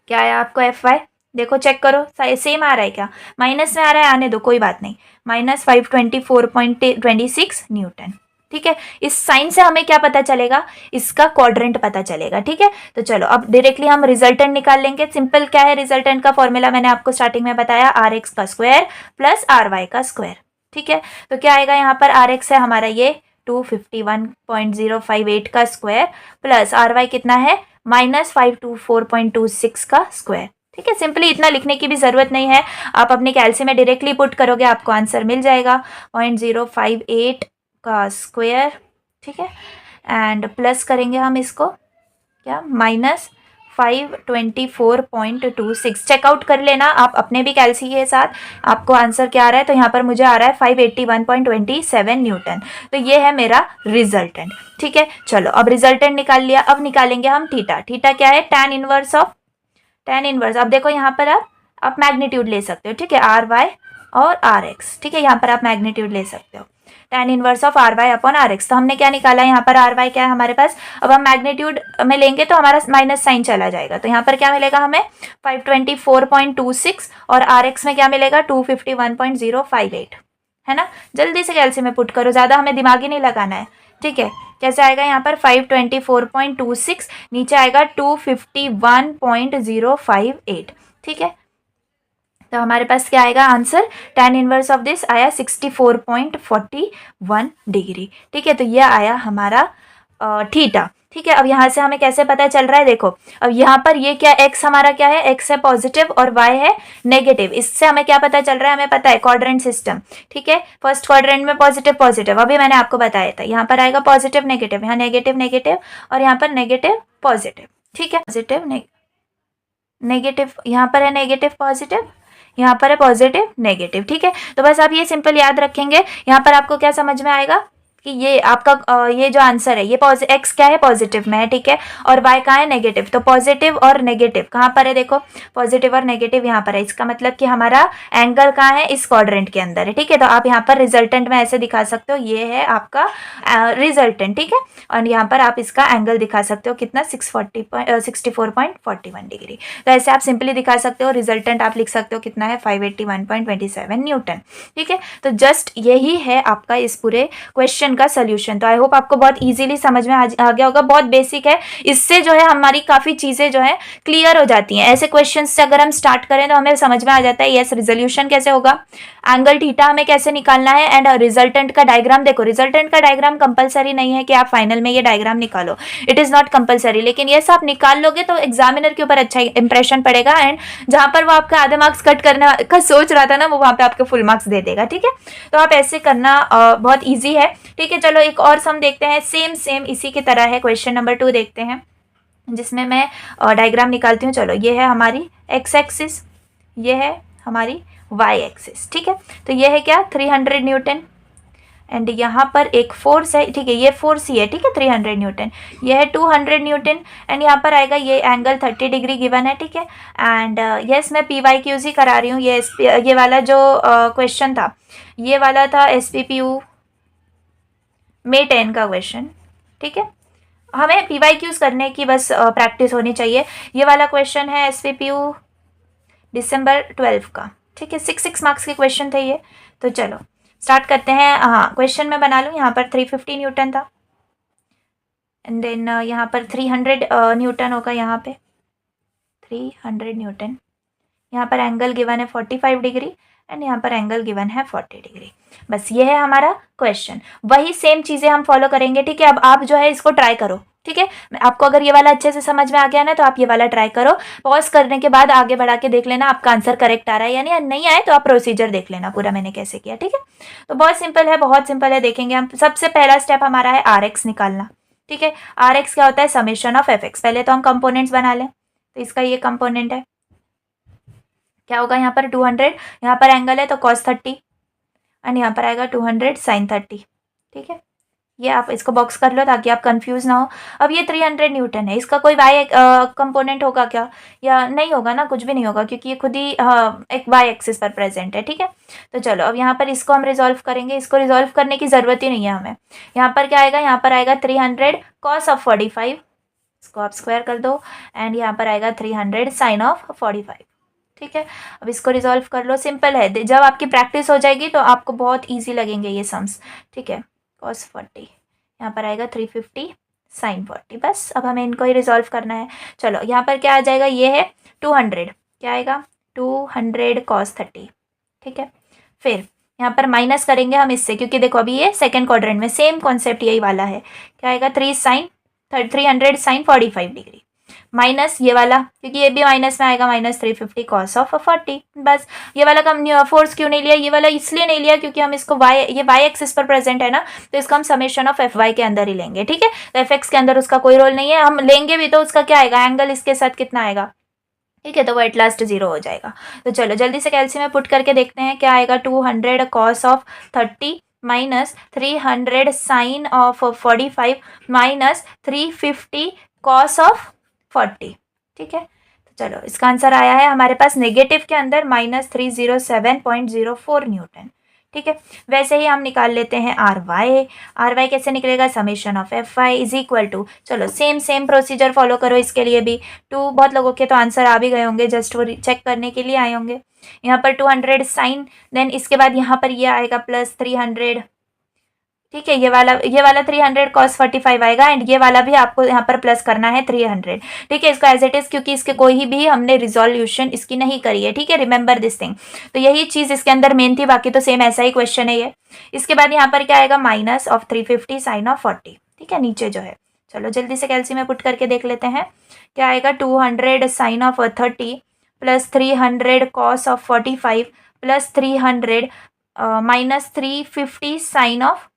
क्या है आपको एफ वाई, देखो चेक करो सेम आ रहा है क्या, माइनस में आ रहा है, आने दो कोई बात नहीं, माइनस 524.26 न्यूटन, ठीक है। इस साइन से हमें क्या पता चलेगा, इसका क्वाड्रेंट पता चलेगा, ठीक है। तो चलो अब डायरेक्टली हम रिजल्टेंट निकाल लेंगे। सिंपल क्या है रिजल्टेंट का फॉर्मूला, मैंने आपको स्टार्टिंग में बताया, आर एक्स का स्क्वायर प्लस आर वाई का स्क्वायर, ठीक है। तो क्या आएगा यहाँ पर, आर एक्स है हमारा ये 251.058 का स्क्वायर प्लस आर वाई कितना है माइनस 524.26 का स्क्वायर, ठीक है। सिंपली इतना लिखने की भी जरूरत नहीं है, आप अपने कैलसी में डायरेक्टली पुट करोगे आपको आंसर मिल जाएगा 0.058 का स्क्वायर, ठीक है। एंड प्लस करेंगे हम इसको क्या, माइनस 524.26। चेकआउट कर लेना आप अपने भी कैलसी के साथ, आपको आंसर क्या आ रहा है। तो यहाँ पर मुझे आ रहा है 581.27 न्यूटन। तो ये है मेरा रिजल्टेंट, ठीक है। चलो अब रिजल्टेंट निकाल लिया, अब निकालेंगे हम थीटा। थीटा क्या है, tan inverse of, tan inverse, अब देखो यहाँ पर आप मैग्नीट्यूड ले सकते हो, ठीक है, आर वाई और आर एक्स, ठीक है। यहाँ पर आप मैग्नीट्यूड ले सकते हो, tan inverse of R Y upon R X. तो हमने क्या निकाला यहाँ पर, आर वाई क्या है हमारे पास, अब हम मैग्नीट्यूड में लेंगे तो हमारा माइनस साइन चला जाएगा, तो यहाँ पर क्या मिलेगा हमें 524.26 और आर एक्स में क्या मिलेगा 251.058, है ना। जल्दी से कैलसी में पुट करो, ज़्यादा हमें दिमाग ही नहीं लगाना है, ठीक है। कैसे आएगा यहाँ पर 524.26, नीचे आएगा 251.058, ठीक है। तो हमारे पास क्या आएगा answer, tan inverse of this आया 64.41 डिग्री, ठीक है। तो ये आया हमारा थीटा, ठीक है। अब यहाँ से हमें कैसे पता चल रहा है, देखो अब यहाँ पर ये क्या, x हमारा क्या है, x है पॉजिटिव और y है नेगेटिव। इससे हमें क्या पता चल रहा है, हमें पता है क्वाड्रेंट सिस्टम, ठीक है। फर्स्ट क्वाड्रेंट में पॉजिटिव पॉजिटिव, अभी मैंने आपको बताया था, यहाँ पर आएगा पॉजिटिव नेगेटिव, यहाँ नेगेटिव नेगेटिव और यहाँ पर नेगेटिव पॉजिटिव, ठीक है। पॉजिटिव नेगेटिव, यहाँ पर है नेगेटिव पॉजिटिव, यहाँ पर है पॉजिटिव नेगेटिव, ठीक है। तो बस आप ये सिंपल याद रखेंगे। यहाँ पर आपको क्या समझ में आएगा कि ये आपका ये जो आंसर है ये एक्स क्या है पॉजिटिव में है, ठीक है, और वाई कहाँ है नेगेटिव। तो पॉजिटिव और नेगेटिव कहाँ पर है, देखो पॉजिटिव और नेगेटिव यहाँ पर है, इसका मतलब कि हमारा एंगल कहाँ है, इस क्वाड्रेंट के अंदर है, ठीक है। तो आप यहाँ पर रिजल्टेंट में ऐसे दिखा सकते हो, ये है आपका रिजल्टेंट, ठीक है। और यहाँ पर आप इसका एंगल दिखा सकते हो कितना 64.41 डिग्री। तो ऐसे आप सिंपली दिखा सकते हो, रिजल्टेंट आप लिख सकते हो कितना है 581.27 न्यूटन, ठीक है। तो जस्ट यही है आपका इस पूरे क्वेश्चन का सॉल्यूशन। तो आई होप आपको बहुत इजीली समझ में आ गया होगा, बहुत बेसिक है। इससे जो है हमारी काफ़ी चीज़ें जो है क्लियर हो जाती हैं। ऐसे क्वेश्चन से अगर हम स्टार्ट करें तो हमें समझ में आ जाता है यस रिजोल्यूशन कैसे होगा, एंगल थीटा हमें कैसे निकालना है, एंड रिजल्टेंट का डायग्राम। देखो रिजल्टेंट का डायग्राम कंपलसरी नहीं है कि आप फाइनल में ये डायग्राम निकालो, इट इज़ नॉट कंपलसरी, लेकिन यस आप निकाल लोगे तो एग्जामिनर के ऊपर अच्छा इंप्रेशन पड़ेगा, एंड जहाँ पर वो आपका आधे मार्क्स कट करने का सोच रहा था ना, वो वहाँ पे आपके फुल मार्क्स दे देगा, ठीक है। तो आप ऐसे करना बहुत ईजी है, ठीक है। चलो एक और सम देखते हैं, सेम इसी की तरह है। क्वेश्चन नंबर 2 देखते हैं, जिसमें मैं डायग्राम निकालती हूँ। चलो ये है हमारी एक्स एक्सिस, ये है हमारी वाई एक्सिस, ठीक है। तो ये है क्या 300 न्यूटन, एंड यहाँ पर एक फोर्स है, ठीक है, ये फोर्स ही है, ठीक है, 300 न्यूटन, ये है 200 न्यूटन, एंड यहाँ पर आएगा ये एंगल 30 डिग्री गिवन है, ठीक है। एंड यस मैं PYQs ही करा रही हूँ, ये वाला जो क्वेश्चन था, ये वाला था SPPU May 10 का क्वेश्चन, ठीक है। हमें PYQs करने की बस प्रैक्टिस होनी चाहिए। ये वाला क्वेश्चन है SPPU December 12 का, ठीक है, 6 मार्क्स के क्वेश्चन थे ये। तो चलो स्टार्ट करते हैं। हाँ, क्वेश्चन मैं बना लूँ। यहाँ पर 350 न्यूटन था, एंड देन यहाँ पर 300 न्यूटन होगा, यहाँ पे 300 न्यूटन, यहाँ पर एंगल गिवन है 45 डिग्री, एंड यहाँ पर एंगल गिवन है 40 डिग्री। बस ये है हमारा क्वेश्चन। वही सेम चीज़ें हम फॉलो करेंगे, ठीक है। अब आप जो है इसको ट्राई करो, ठीक है। आपको अगर ये वाला अच्छे से समझ में आ गया ना, तो आप ये वाला ट्राई करो। पॉज करने के बाद आगे बढ़ा के देख लेना आपका आंसर करेक्ट आ रहा है या नहीं, नहीं आए तो आप प्रोसीजर देख लेना पूरा मैंने कैसे किया, ठीक है। तो बहुत सिंपल है, बहुत सिंपल है। देखेंगे हम, सबसे पहला स्टेप हमारा है RX निकालना, ठीक है। RX क्या होता है? Summation of FX। पहले तो हम कंपोनेंट्स बना लें। तो इसका ये कंपोनेंट है, क्या होगा यहाँ पर 200, यहाँ पर एंगल है तो cos 30, एंड यहाँ पर आएगा 200 sin 30, ठीक है। ये आप इसको बॉक्स कर लो ताकि आप कंफ्यूज ना हो। अब ये 300 न्यूटन है, इसका कोई y कंपोनेंट होगा क्या? या नहीं होगा ना, कुछ भी नहीं होगा, क्योंकि ये खुद ही एक y एक्सिस पर प्रेजेंट है, ठीक है। तो चलो अब यहाँ पर इसको हम रिजॉल्व करेंगे। इसको रिजॉल्व करने की ज़रूरत ही नहीं है हमें। यहाँ पर क्या आएगा? यहाँ पर आएगा 300 cos ऑफ 45, इसको आप स्क्वायर कर दो, एंड यहाँ पर आएगा 300 sin ऑफ 45, ठीक है। अब इसको रिजॉल्व कर लो, सिंपल है। जब आपकी प्रैक्टिस हो जाएगी तो आपको बहुत ईजी लगेंगे ये सम्स, ठीक है। cos 40, यहाँ पर आएगा 350 sin 40। बस अब हमें इनको ही रिजॉल्व करना है। चलो यहाँ पर क्या आ जाएगा? ये है 200, क्या आएगा? 200 cos 30, ठीक है। फिर यहाँ पर माइनस करेंगे हम इससे, क्योंकि देखो अभी ये सेकेंड क्वाड्रेंट में सेम कॉन्सेप्ट यही वाला है। क्या आएगा? 300 sin 45 डिग्री, माइनस ये वाला, क्योंकि ये भी माइनस में आएगा, माइनस 350 cos ऑफ 40। बस ये वाला कम फोर्स क्यों नहीं लिया? ये वाला इसलिए नहीं लिया क्योंकि हम इसको ये y एक्सिस पर प्रेजेंट है ना, तो इसको हम समेशन ऑफ FY के अंदर ही लेंगे, ठीक है। तो FX के अंदर उसका कोई रोल नहीं है। हम लेंगे भी तो उसका क्या आएगा? एंगल इसके साथ कितना आएगा, ठीक है, तो वो एट लास्ट 0 हो जाएगा। तो चलो जल्दी से कैल्सी में पुट करके देखते हैं क्या आएगा। 200 cos of 30 minus 300 sin of 45 minus 350 cos of 40, ठीक है। तो चलो इसका आंसर आया है हमारे पास नेगेटिव के अंदर -307.04 न्यूटन, ठीक है। वैसे ही हम निकाल लेते हैं RY कैसे निकलेगा? Summation of FY is equal to, चलो सेम प्रोसीजर फॉलो करो इसके लिए भी। बहुत लोगों के तो आंसर आ भी गए होंगे, जस्ट वो चेक करने के लिए आए होंगे। यहाँ पर 200 साइन, देन इसके बाद यहाँ पर ये आएगा प्लस 300, ठीक है। ये वाला 300 cos 45 आएगा, एंड ये वाला भी आपको यहाँ पर प्लस करना है 300, ठीक है। इसको एज इट इज, क्योंकि इसके कोई भी हमने रिजोल्यूशन इसकी नहीं करी है, ठीक है। Remember this thing. तो यही चीज़ इसके अंदर मेन थी, बाकी तो सेम ऐसा ही क्वेश्चन है ये। इसके बाद यहाँ पर क्या आएगा? माइनस ऑफ 350 sin ऑफ 40, ठीक है, नीचे जो है। चलो जल्दी से कैल्सी में पुट करके देख लेते हैं क्या आएगा। 200 sin of 30 plus 300 cos of 45 plus 300 minus 350 sin of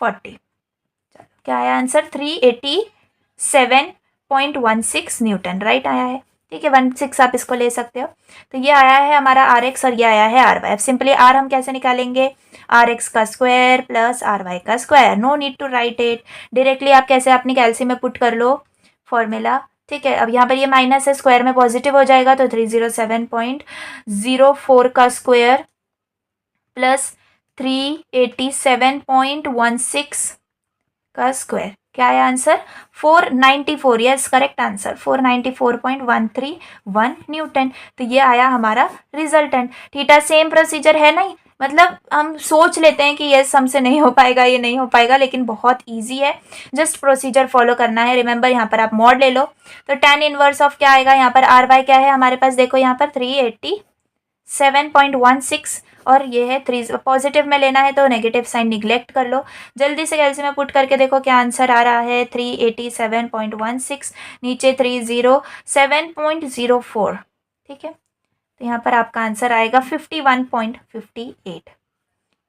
40। चलो क्या आया आंसर? 387.16 न्यूटन, राइट आया है, ठीक है। 16 आप इसको ले सकते हो। तो ये आया है हमारा RX और ये आया है RY। अब सिंपली R हम कैसे निकालेंगे? RX का स्क्वायर प्लस RY का square, no need to write it, directly आप कैसे अपनी कैल्सी में पुट कर लो फॉर्मूला, ठीक है। अब यहाँ पर ये माइनस है, स्क्वायर में पॉजिटिव हो जाएगा, तो 307.04 का स्क्वायर प्लस 387.16 का स्क्वायर, क्या है answer? 494, yes correct answer 494.131 Newton. तो ये आया हमारा रिजल्टेंट। थीटा सेम प्रोसीजर है नहीं, मतलब हम सोच लेते हैं कि यस हमसे नहीं हो पाएगा, ये नहीं हो पाएगा, लेकिन बहुत इजी है, जस्ट प्रोसीजर फॉलो करना है। रिमेंबर यहाँ पर आप मॉड ले लो, तो tan इनवर्स ऑफ क्या आएगा? यहाँ पर RY क्या है हमारे पास? देखो यहाँ पर 387.16, और ये है 3, पॉजिटिव में लेना है तो नेगेटिव साइन निगलेक्ट कर लो। जल्दी से कैल्सी में पुट करके देखो क्या आंसर आ रहा है। 387.16 नीचे 307.04, ठीक है। तो यहाँ पर आपका आंसर आएगा 51.58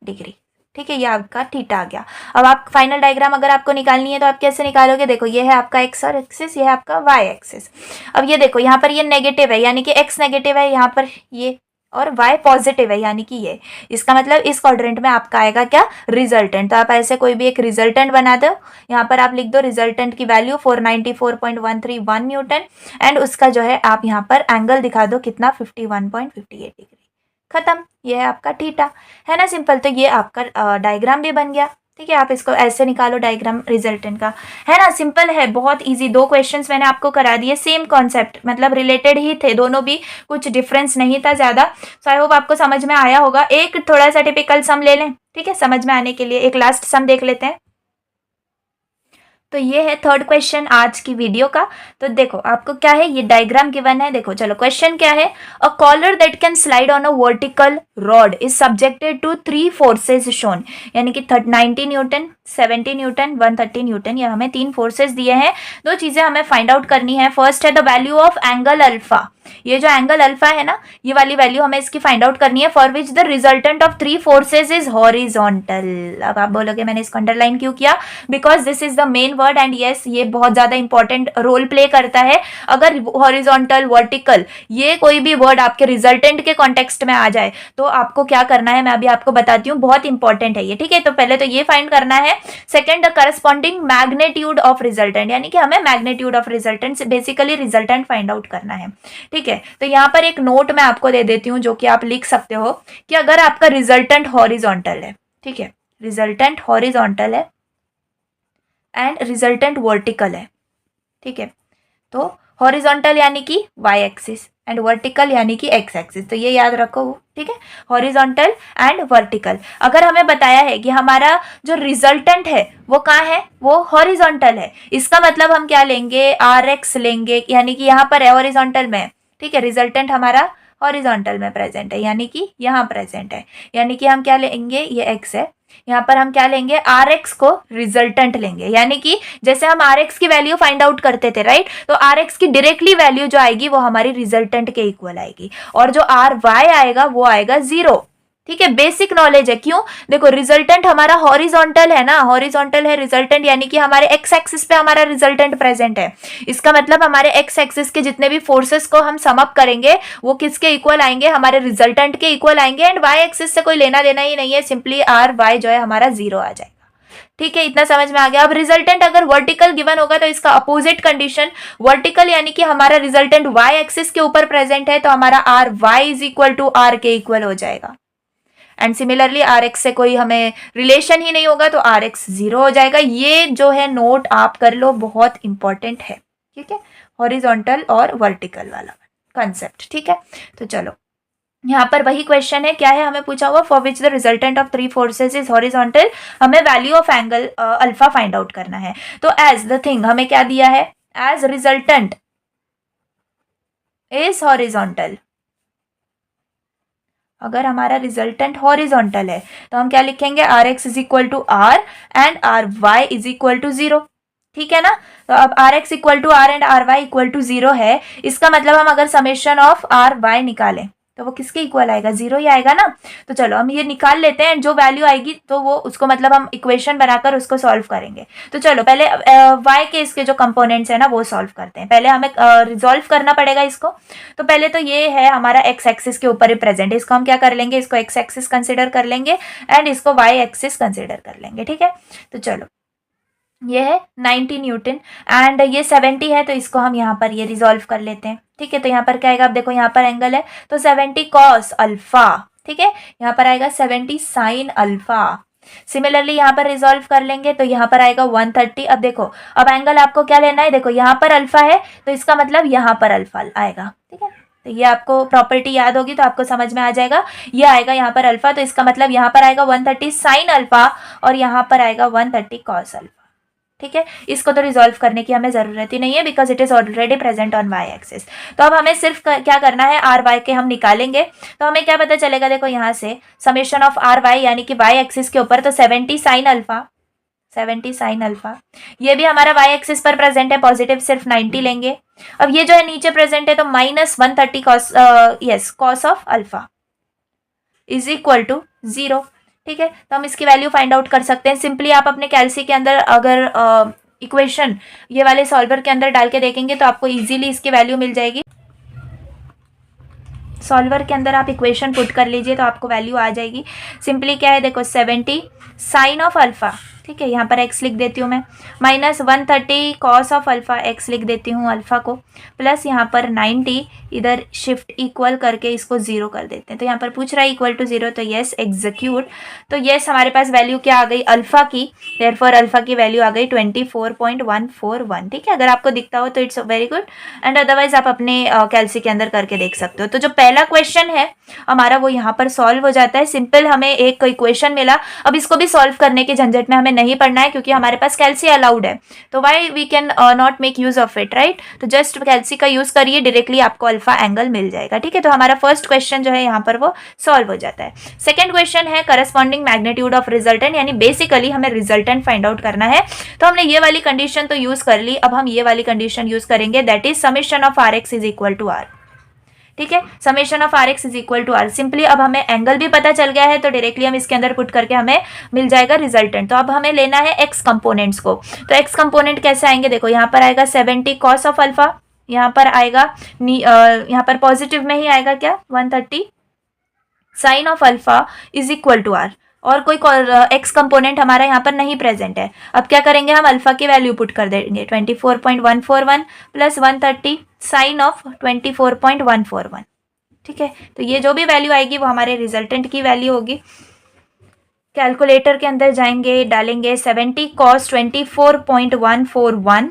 डिग्री, ठीक है। ये आपका थीटा आ गया। अब आप फाइनल डायग्राम अगर आपको निकालनी है तो आप कैसे निकालोगे? देखो ये है आपका एक्स और एक्सिस, ये है आपका वाई एक्सिस। अब ये देखो यहाँ पर ये नेगेटिव है, यानी कि एक्स नेगेटिव है, यहाँ पर ये और y पॉजिटिव है, यानी कि ये, इसका मतलब इस क्वाड्रेंट में आपका आएगा क्या, रिजल्टेंट। तो आप ऐसे कोई भी एक रिजल्टेंट बना दो, यहाँ पर आप लिख दो रिजल्टेंट की वैल्यू 494.131 न्यूटन, एंड उसका जो है आप यहाँ पर एंगल दिखा दो कितना, 51.58 डिग्री। खत्म, ये है आपका थीटा, है ना सिंपल। तो ये आपका डायग्राम भी बन गया। ठीक है, आप इसको ऐसे निकालो डायग्राम रिजल्टेंट का, है ना, सिंपल है, बहुत इजी। 2 क्वेश्चंस मैंने आपको करा दिए, सेम कॉन्सेप्ट, मतलब रिलेटेड ही थे दोनों भी, कुछ डिफरेंस नहीं था ज़्यादा। सो आई होप आपको समझ में आया होगा। एक थोड़ा सा टिपिकल सम ले लें, ठीक है, समझ में आने के लिए एक लास्ट सम देख लेते हैं। तो ये है थर्ड क्वेश्चन आज की वीडियो का। तो देखो आपको क्या है, ये डायग्राम गिवन है, देखो चलो क्वेश्चन क्या है। A collar that can slide on a vertical rod is subjected to 3 forces shown, यानी कि 90 न्यूटन, 70 न्यूटन, 130 न्यूटन, ये हमें 3 फोर्सेज दिए हैं। 2 चीजें हमें फाइंड आउट करनी है। फर्स्ट है the value of angle alpha, ये जो एंगल अल्फा है ना, ये वाली वैल्यू हमें इसकी फाइंड आउट करनी है, for which the resultant of 3 forces is horizontal. अब आप बोलोगे मैंने इसको अंडरलाइन क्यों किया, because this is the main word, and yes ये बहुत ज्यादा इंपॉर्टेंट रोल प्ले करता है। अगर हॉरिजॉन्टल, वर्टिकल, ये कोई भी वर्ड आपके रिजल्टेंट के कॉन्टेक्स्ट में आ जाए तो आपको क्या करना है, मैं अभी आपको बताती हूँ, बहुत इंपॉर्टेंट है ये। ठीक है, तो पहले तो ये फाइंड करना है। Second, the corresponding magnitude of resultant, यानी कि हमें magnitude of resultant, basically resultant find out करना है। ठीक है, तो यहाँ पर एक नोट मैं आपको दे देती हूँ जो कि आप लिख सकते हो कि अगर आपका रिजल्टेंट हॉरिजॉन्टल है, ठीक है, रिजल्टेंट हॉरिजॉन्टल है एंड रिजल्टेंट वर्टिकल है, ठीक है, तो हॉरिजॉन्टल यानी कि वाई एक्सिस एंड वर्टिकल यानी कि एक्स एक्सिस, तो ये याद रखो, ठीक है, हॉरिजॉन्टल एंड वर्टिकल। अगर हमें बताया है कि हमारा जो रिजल्टेंट है वो कहाँ है, वो हॉरिजॉन्टल है, इसका मतलब हम क्या लेंगे, आर एक्स लेंगे, यानी कि यहाँ पर है हॉरिजॉन्टल में, ठीक है, रिजल्टेंट हमारा हॉरिजॉन्टल में प्रेजेंट है, यानी कि यहाँ प्रेजेंट है, यानी कि हम क्या लेंगे, ये एक्स है, यहाँ पर हम क्या लेंगे, आर एक्स को रिजल्टेंट लेंगे, यानी कि जैसे हम आर एक्स की वैल्यू फाइंड आउट करते थे, राइट, तो आर एक्स की डायरेक्टली वैल्यू जो आएगी वो हमारी रिजल्टेंट के इक्वल आएगी, और जो आर वाई आएगा वो आएगा 0। ठीक है, बेसिक नॉलेज है। क्यों, देखो रिजल्टेंट हमारा हॉरिजॉन्टल है ना, हॉरिजॉन्टल है रिजल्टेंट, यानी कि हमारे एक्स एक्सिस पे हमारा रिजल्टेंट प्रेजेंट है। इसका मतलब हमारे एक्स एक्सिस के जितने भी फोर्सेस को हम सम अप करेंगे वो किसके इक्वल आएंगे, हमारे रिजल्टेंट के इक्वल आएंगे, एंड वाई एक्सिस से कोई लेना देना ही नहीं है, सिंपली आर वाई जो है हमारा 0 आ जाएगा। ठीक है, इतना समझ में आ गया। अब रिजल्टेंट अगर वर्टिकल गिवन होगा तो इसका अपोजिट कंडीशन, वर्टिकल यानी कि हमारा रिजल्टेंट वाई एक्सिस के ऊपर प्रेजेंट है, तो हमारा R Y is equal to R के इक्वल हो जाएगा। एंड सिमिलरली आर एक्स से कोई हमें रिलेशन ही नहीं होगा तो आर एक्स 0 हो जाएगा। ये जो है नोट आप कर लो, बहुत इंपॉर्टेंट है। ठीक है, हॉरिजॉन्टल और वर्टिकल वाला कंसेप्ट। ठीक है, तो चलो यहाँ पर वही क्वेश्चन है, क्या है हमें पूछा हुआ, for which the resultant of 3 forces is horizontal, हमें value of angle alpha find out करना है। तो एज द थिंग हमें क्या दिया है, एज रिजल्टेंट इज हॉरिजॉन्टल, अगर हमारा रिजल्टेंट हॉरिजॉन्टल है तो हम क्या लिखेंगे, R X is equal to R and R Y is equal to 0। ठीक है ना, तो अब R X equal to R and R Y equal to 0 है, इसका मतलब हम अगर समेशन ऑफ आर वाई निकालें तो वो किसके इक्वल आएगा, 0 ही आएगा ना। तो चलो हम ये निकाल लेते हैं, जो वैल्यू आएगी तो वो उसको मतलब हम इक्वेशन बनाकर उसको सॉल्व करेंगे। तो चलो पहले y के इसके जो कंपोनेंट्स है ना वो सॉल्व करते हैं, पहले हमें रिजॉल्व करना पड़ेगा इसको। तो पहले तो ये है हमारा x एक्सिस के ऊपर ही प्रेजेंट है, इसको हम क्या कर लेंगे, इसको x एक्सिस कंसिडर कर लेंगे एंड इसको y एक्सिस कंसिडर कर लेंगे। ठीक है, तो चलो ये है 90 न्यूटन एंड ये 70 है, तो इसको हम यहाँ पर ये रिजॉल्व कर लेते हैं। ठीक है, तो यहाँ पर क्या आएगा, अब देखो यहाँ पर एंगल है तो 70 कॉस अल्फा, ठीक है, यहाँ पर आएगा 70 साइन अल्फा। सिमिलरली यहाँ पर रिजॉल्व कर लेंगे तो यहाँ पर आएगा 130। अब देखो, अब एंगल आपको क्या लेना है, देखो यहाँ पर अल्फा है तो इसका मतलब यहाँ पर अल्फा आएगा। ठीक है, तो ये आपको प्रॉपर्टी याद होगी तो आपको समझ में आ जाएगा, ये आएगा यहाँ पर अल्फा, तो इसका मतलब यहाँ पर आएगा 130 साइन अल्फा और यहाँ पर आएगा 130 कॉस अल्फा। ठीक है, इसको तो रिजॉल्व करने की हमें जरूरत ही नहीं है because it is already present on Y axis. तो अब हमें सिर्फ क्या करना है, आर वाई के हम निकालेंगे, तो हमें क्या पता चलेगा, देखो यहाँ से समेशन ऑफ आर वाई यानी कि वाई एक्सिस के ऊपर, तो 70 साइन अल्फा, 70 साइन अल्फा, ये भी हमारा वाई एक्सिस पर प्रेजेंट है, पॉजिटिव सिर्फ 90 लेंगे। अब ये जो है नीचे प्रेजेंट है तो minus 130 cos cos of alpha is equal to 0। ठीक है, तो हम इसकी वैल्यू फाइंड आउट कर सकते हैं। सिंपली आप अपने कैलसी के अंदर अगर इक्वेशन ये वाले सॉल्वर के अंदर डाल के देखेंगे तो आपको इजीली इसकी वैल्यू मिल जाएगी। सॉल्वर के अंदर आप इक्वेशन पुट कर लीजिए तो आपको वैल्यू आ जाएगी। सिंपली क्या है देखो 70 साइन ऑफ अल्फा, ठीक है, यहाँ पर x लिख देती हूँ मैं, minus 130 cos of alpha, x लिख देती हूँ अल्फा को, प्लस यहाँ पर 90 इधर शिफ्ट इक्वल करके इसको 0 कर देते हैं। तो यहाँ पर पूछ रहा है इक्वल टू 0, तो येस एग्जीक्यूट। तो येस हमारे पास वैल्यू क्या आ गई अल्फा की, देयरफॉर अल्फा की वैल्यू आ गई 24.141, ठीक है। अगर आपको दिखता हो तो it's very good, and otherwise आप अपने कैलसी के अंदर करके देख सकते हो। तो जो पहला क्वेश्चन है हमारा वो यहाँ पर सॉल्व हो जाता है। सिंपल हमें एक इक्वेशन मिला, अब इसको भी सॉल्व करने के झंझट में हमें नहीं पढ़ना है क्योंकि हमारे पास कैलसी अलाउड है, तो why we can not make use of it, right. तो जस्ट कैलसी का यूज करिए, डायरेक्टली आपको अल्फा एंगल मिल जाएगा, ठीक है। तो हमारा फर्स्ट क्वेश्चन जो है यहाँ पर वो सॉल्व हो जाता है। सेकंड क्वेश्चन है करस्पॉन्डिंग मैग्नीट्यूड ऑफ रिजल्टेंट, यानी बेसिकली हमें रिजल्टेंट फाइंड आउट करना है। तो हमने ये वाली कंडीशन तो यूज कर ली, अब हम ये वाली कंडीशन यूज करेंगे, that is summation of R X is equal to R, ठीक है। Summation of R X is equal to R. Simply अब हमें एंगल भी पता चल गया है तो डायरेक्टली हम इसके अंदर पुट करके हमें मिल जाएगा रिजल्टेंट। तो अब हमें लेना है एक्स कंपोनेंट्स को। तो एक्स कंपोनेंट कैसे आएंगे, देखो यहाँ पर आएगा 70 कॉस ऑफ अल्फा, यहाँ पर आएगा यहाँ पर पॉजिटिव में ही आएगा क्या 130 sine of alpha is equal to R, और कोई एक्स कंपोनेंट हमारा यहाँ पर नहीं प्रेजेंट है। अब क्या करेंगे, हम अल्फा की वैल्यू पुट कर देंगे 24.141 प्लस 130 साइन ऑफ 24.141, ठीक है। तो ये जो भी वैल्यू आएगी वो हमारे रिजल्टेंट की वैल्यू होगी। कैलकुलेटर के अंदर जाएंगे, डालेंगे 70 कॉस 24.141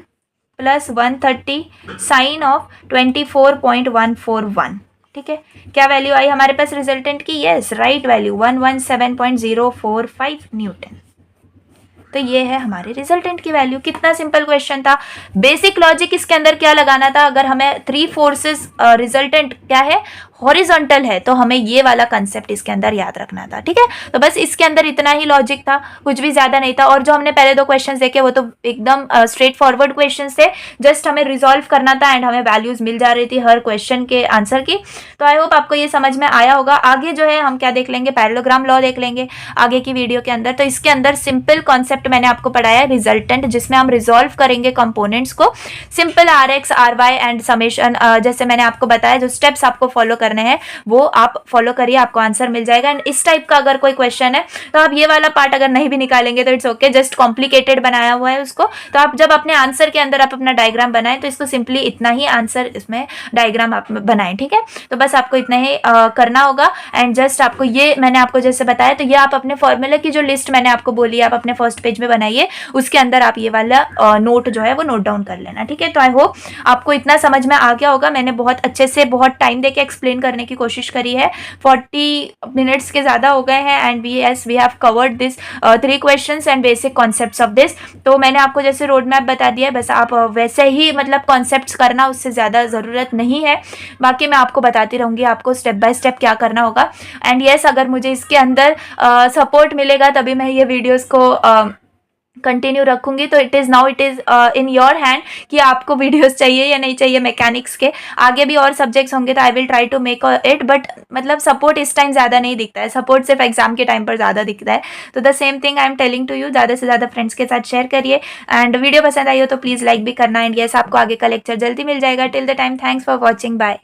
प्लस 130 साइन ऑफ 24.141, ठीक है। क्या वैल्यू आई हमारे पास रिजल्टेंट की, यस राइट वैल्यू 117.045 न्यूटन। तो ये है हमारे रिजल्टेंट की वैल्यू। कितना सिंपल क्वेश्चन था। बेसिक लॉजिक इसके अंदर क्या लगाना था, अगर हमें 3 फोर्सेस रिजल्टेंट क्या है हॉरिजॉन्टल है तो हमें ये वाला कंसेप्ट इसके अंदर याद रखना था, ठीक है। तो बस इसके अंदर इतना ही लॉजिक था, कुछ भी ज्यादा नहीं था। और जो हमने पहले 2 क्वेश्चंस देखे वो तो एकदम स्ट्रेट फॉरवर्ड क्वेश्चंस थे, जस्ट हमें रिजॉल्व करना था एंड हमें वैल्यूज मिल जा रही थी हर क्वेश्चन के आंसर की। तो आई होप आपको ये समझ में आया होगा। आगे जो है हम क्या देख लेंगे, पैरेललोग्राम लॉ देख लेंगे आगे की वीडियो के अंदर। तो इसके अंदर सिंपल कॉन्सेप्ट मैंने आपको पढ़ाया रिजल्टेंट, जिसमें हम रिजॉल्व करेंगे कंपोनेंट्स को, simple R X R Y and summation, जैसे मैंने आपको बताया जो स्टेप्स आपको फॉलो करने हैं वो आप फॉलो करिए, आपको आंसर मिल जाएगा। एंड इस टाइप का अगर कोई क्वेश्चन है तो आप ये वाला पार्ट अगर नहीं भी निकालेंगे तो इट्स ओके, जस्ट कॉम्प्लिकेटेड बनाया हुआ है उसको। तो आप जब अपने आंसर के अंदर आप अपना डायग्राम बनाएं तो इसको सिंपली इतना ही आंसर इसमें डायग्राम आप बनाएं, ठीक है। तो बस आपको इतना ही करना होगा। एंड जस्ट आपको ये मैंने आपको जैसे बताया, तो ये आप अपने फॉर्मूला की जो लिस्ट मैंने आपको बोली आप अपने फर्स्ट पेज में बनाइए, उसके अंदर आप ये वाला नोट जो है वो नोट डाउन कर लेना, ठीक है। तो आई होप आपको इतना समझ में आ गया होगा। मैंने बहुत अच्छे से बहुत टाइम देके एक्सप्लेन करने की कोशिश करी है, 40 मिनट्स के ज़्यादा हो गए हैं। And we have covered this 3 questions and basic concepts of this. तो मैंने आपको जैसे रोड मैप बता दिया है, बस आप वैसे ही मतलब कॉन्सेप्ट्स करना, उससे ज़्यादा ज़रूरत नहीं है। बाकी मैं आपको बताती रहूँगी आपको स्टेप बाय स्टेप क्या करना होगा। एंड येस अगर मुझे इसके अंदर सपोर्ट मिलेगा तभी मैं ये वीडियोज़ को कंटिन्यू रखूंगी। तो it is in your hand कि आपको वीडियोस चाहिए या नहीं चाहिए मैकेनिक्स के। आगे भी और सब्जेक्ट्स होंगे तो I will try to make it, but मतलब सपोर्ट इस टाइम ज़्यादा नहीं दिखता है, सपोर्ट सिर्फ एग्जाम के टाइम पर ज़्यादा दिखता है। तो the same thing I am telling to you, ज़्यादा से ज़्यादा फ्रेंड्स के साथ शेयर करिए। एंड वीडियो पसंद आई हो तो प्लीज़ लाइक भी करना। एंड येस आपको आगे का लेक्चर जल्दी मिल जाएगा। Till the time thanks for watching, bye.